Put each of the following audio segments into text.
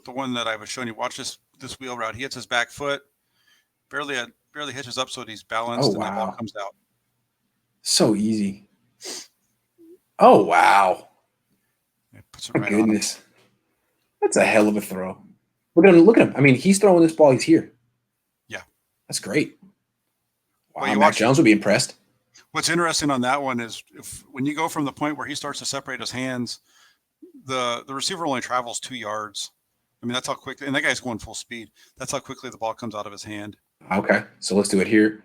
the one that I was showing you. Watch this wheel route. He hits his back foot, barely hitches up so that he's balanced, and that ball comes out. So easy. Oh, wow. Puts it Oh, right goodness. On him. That's a hell of a throw. We're going to look at him. I mean, he's throwing this ball. He's here. Yeah. That's great. Wow, well, Mac Jones would be impressed. What's interesting on that one is when you go from the point where he starts to separate his hands, the receiver only travels 2 yards. I mean, that's how quickly, and that guy's going full speed. That's how quickly the ball comes out of his hand. Okay, so let's do it here.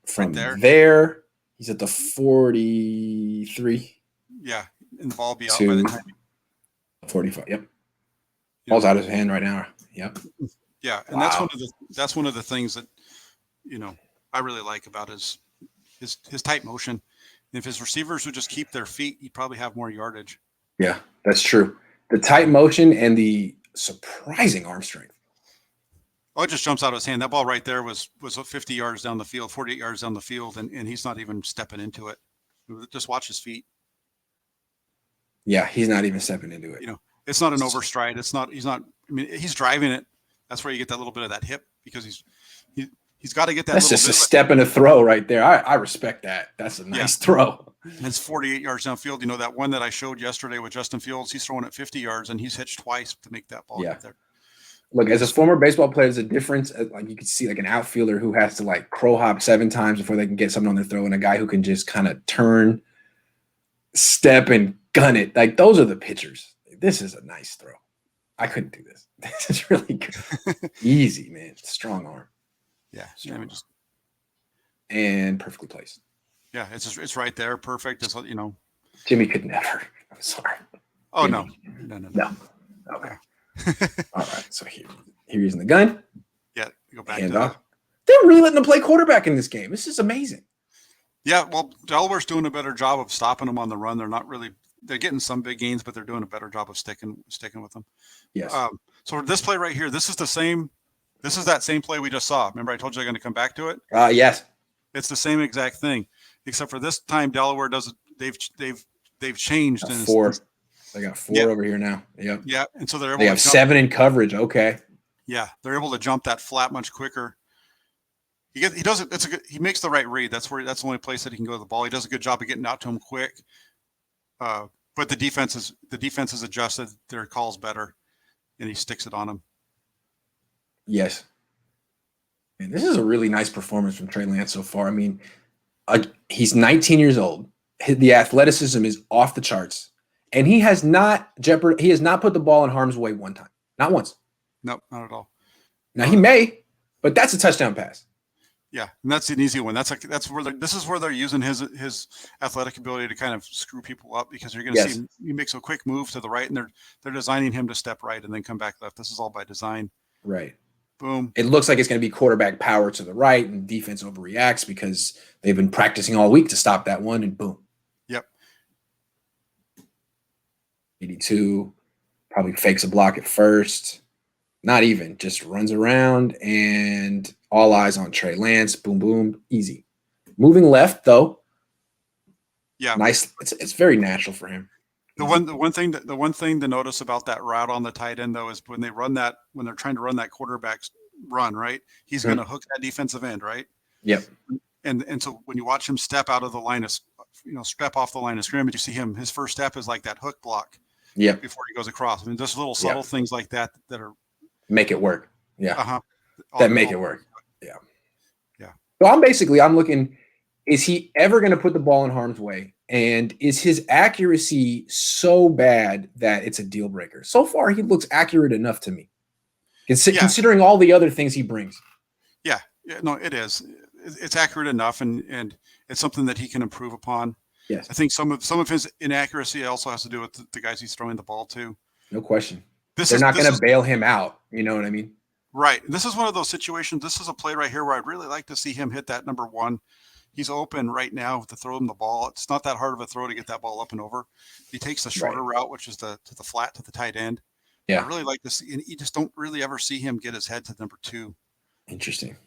From right there, he's at the 43. Yeah, and the ball will be out by the time. 45. Yep. Ball's out of his hand right now. Yep. Yeah, and that's one of the things that I really like about his tight motion. And if his receivers would just keep their feet, he'd probably have more yardage. Yeah, that's true. The tight motion and the surprising arm strength. Oh, it just jumps out of his hand. That ball right there was 50 yards down the field, 48 yards down the field, and he's not even stepping into it. Just watch his feet. Yeah, he's not even stepping into it. It's not an overstride. He's not. I mean, he's driving it. That's where you get that little bit of that hip because he's got to get that. That's just a step and a throw right there. I respect that. That's a nice throw. And it's 48 yards downfield. That one that I showed yesterday with Justin Fields, he's throwing it 50 yards and he's hitched twice to make that ball get there. Look, as a former baseball player, there's a difference. Like you can see, like an outfielder who has to like crow hop 7 times before they can get something on their throw, and a guy who can just kind of turn, step, and gun it. Like those are the pitchers. This is a nice throw. I couldn't do this. This is really good. Easy, man. Strong arm. Yeah. And perfectly placed. Yeah, it's right there. Perfect. It's, Jimmy could never. I'm sorry. Oh, Jimmy. No. Okay. All right. So here he's in the gun. Yeah. Go back Hand off. They're really letting him play quarterback in this game. This is amazing. Yeah. Well, Delaware's doing a better job of stopping them on the run. They're getting some big gains, but they're doing a better job of sticking with them. Yes. So this play right here, this is that same play we just saw. Remember I told you they're going to come back to it? Yes. It's the same exact thing, except for this time Delaware doesn't. They've changed. And 4. They got 4 over here now. Yep. Yeah, and so they have 7 in coverage. Okay. Yeah, they're able to jump that flat much quicker. He does it. He makes the right read. That's the only place that he can go to the ball. He does a good job of getting out to him quick. But the defense is adjusted. Their call's better, and he sticks it on him. Yes. And this is a really nice performance from Trey Lance so far. I mean, he's 19 years old. The athleticism is off the charts, and he has not put the ball in harm's way one time, not once. No, not at all. Now he may, but that's a touchdown pass. Yeah, and that's an easy one. This is where they're using his athletic ability to kind of screw people up, because you're going to see him, he makes a quick move to the right, and they're designing him to step right and then come back left. This is all by design. Right. Boom. It looks like it's going to be quarterback power to the right, and defense overreacts because they've been practicing all week to stop that one, and boom. Yep. 82, probably fakes a block at first. Not even, just runs around, and all eyes on Trey Lance. Boom, boom, easy. Moving left, though. Yeah. Nice. It's very natural for him. The one thing to notice about that route on the tight end, though, is when they're trying to run that quarterback's run, right? He's going to hook that defensive end, right? Yep. And so when you watch him step out of the line of, step off the line of scrimmage, you see his first step is like that hook block. Yep. Before he goes across. I mean, just little subtle things like that are make it work. Yeah. Uh-huh. That make it work. Yeah. Yeah. So I'm looking, is he ever going to put the ball in harm's way? And is his accuracy so bad that it's a deal breaker? So far, he looks accurate enough to me, considering all the other things he brings. Yeah. No, it is. It's accurate enough, and it's something that he can improve upon. Yes. I think some of his inaccuracy also has to do with the guys he's throwing the ball to. No question. They're not going to bail him out. You know what I mean? Right. And this is one of those situations. This is a play right here where I'd really like to see him hit that number 1. He's open right now to throw him the ball. It's not that hard of a throw to get that ball up and over. He takes the shorter route, which is to the flat, to the tight end. Yeah. I really like to see, and you just don't really ever see him get his head to number 2. Interesting.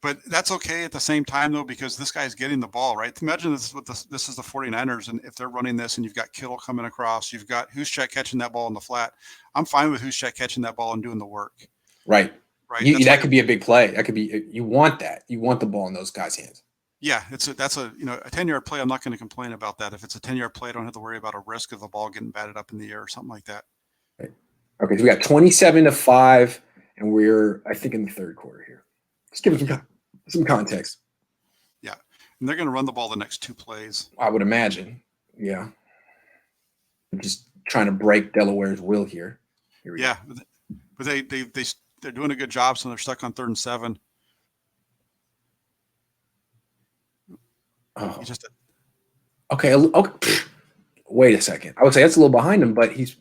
But that's okay at the same time, though, because this guy's getting the ball, right? Imagine this is the 49ers, and if they're running this and you've got Kittle coming across, you've got Juszczyk catching that ball in the flat. I'm fine with Juszczyk catching that ball and doing the work. Right. Right. That could be a big play. That could be, you want that. You want the ball in those guys' hands. Yeah, that's a 10-yard play. I'm not going to complain about that. If it's a 10-yard play, I don't have to worry about a risk of the ball getting batted up in the air or something like that. Right. Okay, so we got 27-5, and we're, I think, in the third quarter here. Let's give it some context. Yeah, and they're going to run the ball the next 2 plays. I would imagine. Yeah. I'm just trying to break Delaware's will here. Yeah, but they're doing a good job, so they're stuck on 3rd and 7. Oh. Okay. Wait a second. I would say that's a little behind him, but he's,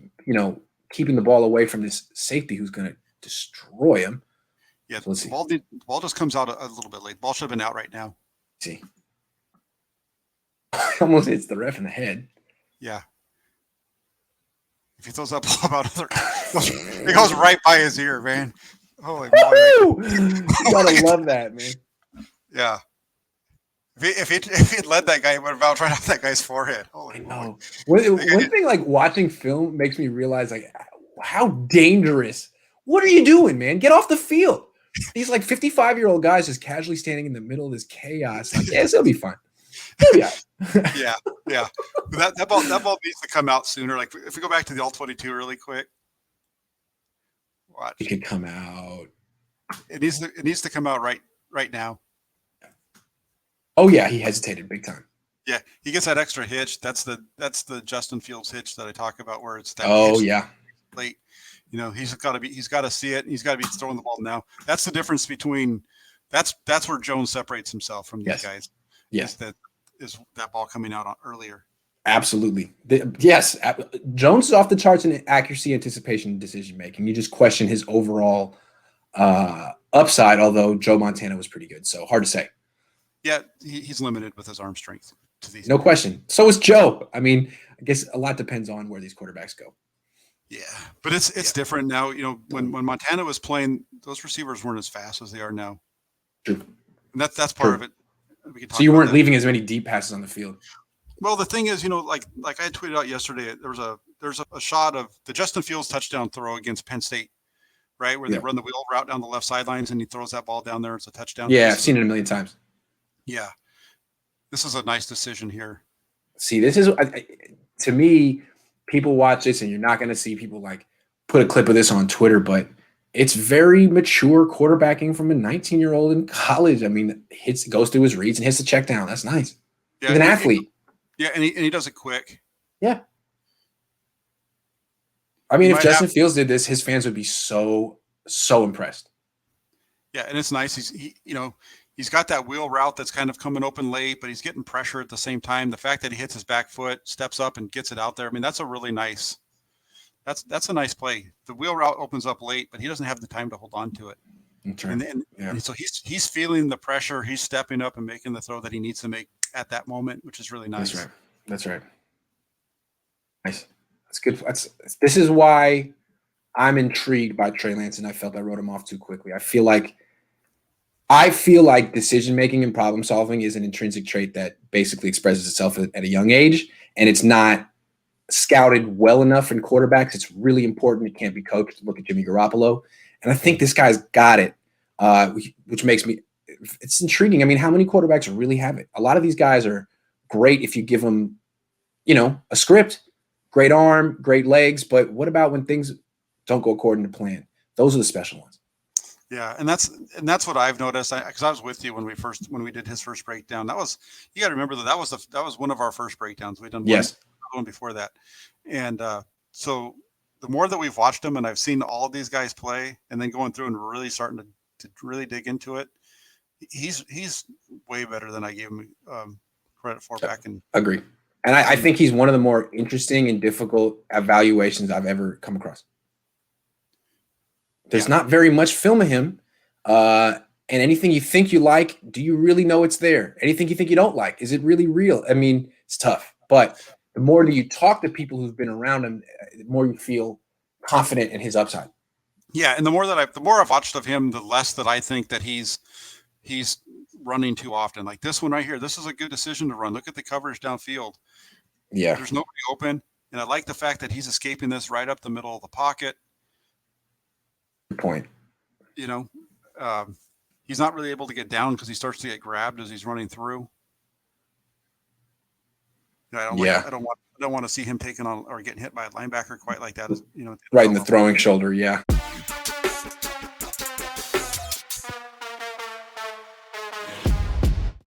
keeping the ball away from this safety who's going to destroy him. Yeah, so let's see. The ball just comes out a little bit late. Ball should have been out right now. See. Almost hits the ref in the head. Yeah. If he throws that ball about it goes right by his ear, man. Holy moly. You gotta love that, man. Yeah. If he had led that guy, he would have bounced right off that guy's forehead. Holy moly. One thing, like, watching film makes me realize, like, how dangerous. What are you doing, man? Get off the field. These, like, 55-year-old guys just casually standing in the middle of this chaos. Like, yes, it'll be fine. Yeah. That ball needs to come out sooner. Like, if we go back to the all-22 really quick. Watch. It could come out. It needs to come out right now. Oh yeah, he hesitated big time. Yeah, he gets that extra hitch. That's the Justin Fields hitch that I talk about, where it's that. Oh yeah, late. He's got to see it. He's got to be throwing the ball now. That's the difference between. That's where Jones separates himself from these guys. Yes, is that ball coming out earlier. Absolutely. Yes, Jones is off the charts in accuracy, anticipation, decision making. You just question his overall upside. Although Joe Montana was pretty good, so hard to say. Yeah, he's limited with his arm strength. No question. So is Joe. I mean, I guess a lot depends on where these quarterbacks go. Yeah, but it's different now. When Montana was playing, those receivers weren't as fast as they are now. True. And that's part of it. So you weren't leaving as many deep passes on the field. Well, the thing is, like I tweeted out yesterday, there's a shot of the Justin Fields touchdown throw against Penn State, right, where they run the wheel route down the left sidelines and he throws that ball down there. It's a touchdown. Yeah, I've seen it a million times. Yeah, this is a nice decision here. See, this is, to me, people watch this and you're not going to see people like put a clip of this on Twitter, but it's very mature quarterbacking from a 19-year-old in college. I mean, goes through his reads and hits the check down. That's nice. Yeah, he's an athlete. And he does it quick. Yeah. I mean, if Justin Fields did this, his fans would be so impressed. Yeah, and it's nice. He's got that wheel route that's kind of coming open late, but he's getting pressure at the same time. The fact that he hits his back foot, steps up and gets it out there. I mean, that's a really nice. That's a nice play. The wheel route opens up late, but he doesn't have the time to hold on to it. And so he's feeling the pressure. He's stepping up and making the throw that he needs to make at that moment, which is really nice. That's right. Nice. That's good. This is why I'm intrigued by Trey Lance, and I felt I wrote him off too quickly. I feel like decision-making and problem-solving is an intrinsic trait that basically expresses itself at a young age, and it's not scouted well enough in quarterbacks. It's really important. It can't be coached. Look at Jimmy Garoppolo. And I think this guy's got it, which makes me – it's intriguing. I mean, how many quarterbacks really have it? A lot of these guys are great if you give them, a script, great arm, great legs, but what about when things don't go according to plan? Those are the special ones. Yeah, and that's what I've noticed. Because I was with you when we did his first breakdown. That was, you got to remember that was one of our first breakdowns. We'd done one before that, and so the more that we've watched him, and I've seen all of these guys play, and then going through and really starting to really dig into it, he's way better than I gave him credit for back in. Agree, and I think he's one of the more interesting and difficult evaluations I've ever come across. There's not very much film of him. And anything you think you like, do you really know it's there? Anything you think you don't like, is it really real? I mean, it's tough. But the more that you talk to people who've been around him, the more you feel confident in his upside. Yeah, and the more I've watched of him, the less that I think that he's he's running too often. Like this one right here, this is a good decision to run. Look at the coverage downfield. Yeah. There's nobody open. And I like the fact that he's escaping this right up the middle of the pocket. Good point. You know, he's not really able to get down because he starts to get grabbed as he's running through. I don't want to see him taking on or getting hit by a linebacker quite like that. You know, Right in the throwing shoulder. Yeah.